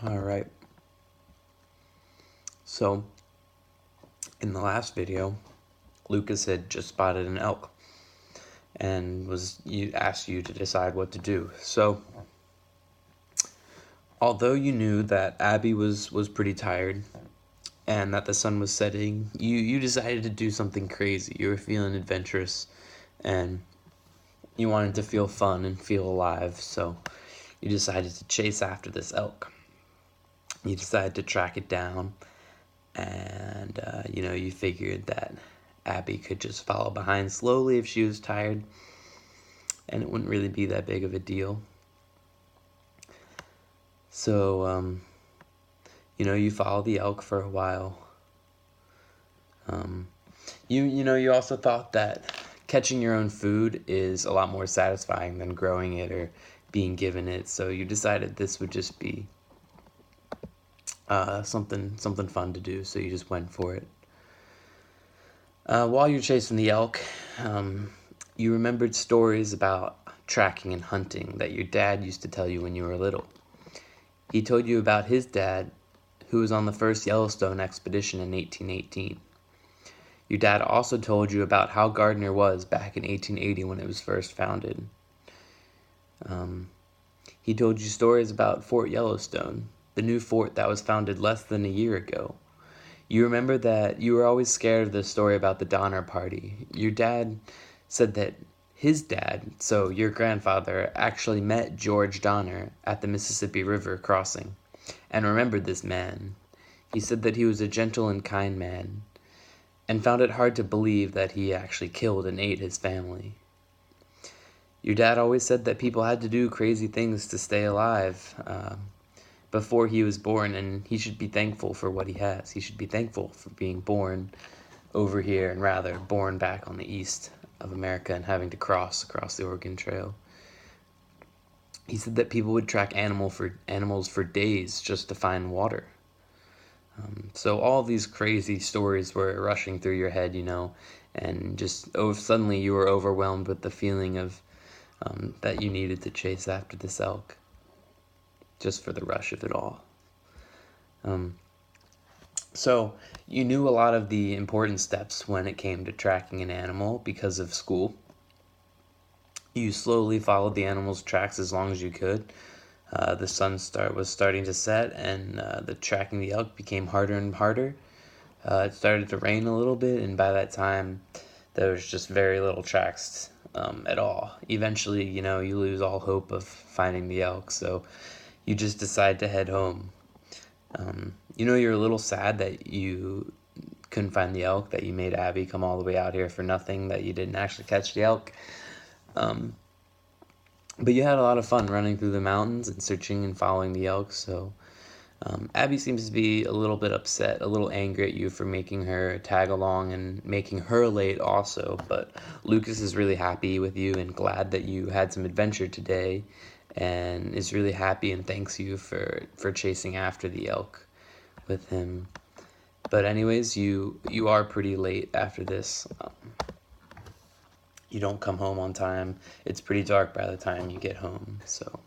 Alright, so in the last video, Lucas had just spotted an elk and asked you to decide what to do. So, although you knew that Abby was pretty tired and that the sun was setting, you decided to do something crazy. You were feeling adventurous and you wanted to feel fun and feel alive, so you decided to chase after this elk. You decided to track it down, and you figured that Abby could just follow behind slowly if she was tired, and it wouldn't really be that big of a deal. So, you follow the elk for a while. You also thought that catching your own food is a lot more satisfying than growing it or being given it, so you decided this would just be something fun to do, so you just went for it. While you're chasing the elk, you remembered stories about tracking and hunting that your dad used to tell you when you were little. He told you about his dad, who was on the first Yellowstone expedition in 1818. Your dad also told you about how Gardner was back in 1880 when it was first founded. He told you stories about Fort Yellowstone, the new fort that was founded less than a year ago. You remember that you were always scared of the story about the Donner Party. Your dad said that his dad, so your grandfather, actually met George Donner at the Mississippi River crossing and remembered this man. He said that he was a gentle and kind man and found it hard to believe that he actually killed and ate his family. Your dad always said that people had to do crazy things to stay alive before he was born, and he should be thankful for what he has. He should be thankful for being born over here, and rather born back on the east of America and having to cross across the Oregon Trail. He said that people would track animals for days just to find water. So all these crazy stories were rushing through your head, and just suddenly you were overwhelmed with the feeling of that you needed to chase after this elk, just for the rush of it all. So you knew a lot of the important steps when it came to tracking an animal because of school. You slowly followed the animal's tracks as long as you could. The sun was starting to set, and the tracking the elk became harder and harder. It started to rain a little bit, and by that time, there was just very little tracks at all. Eventually, you lose all hope of finding the elk, so you just decide to head home. You're a little sad that you couldn't find the elk, that you made Abby come all the way out here for nothing, that you didn't actually catch the elk. But you had a lot of fun running through the mountains and searching and following the elk, so Abby seems to be a little bit upset, a little angry at you for making her tag along and making her late also, but Lucas is really happy with you and glad that you had some adventure today and is really happy and thanks you for chasing after the elk with him. But anyways, you are pretty late after this. You don't come home on time. It's pretty dark by the time you get home, so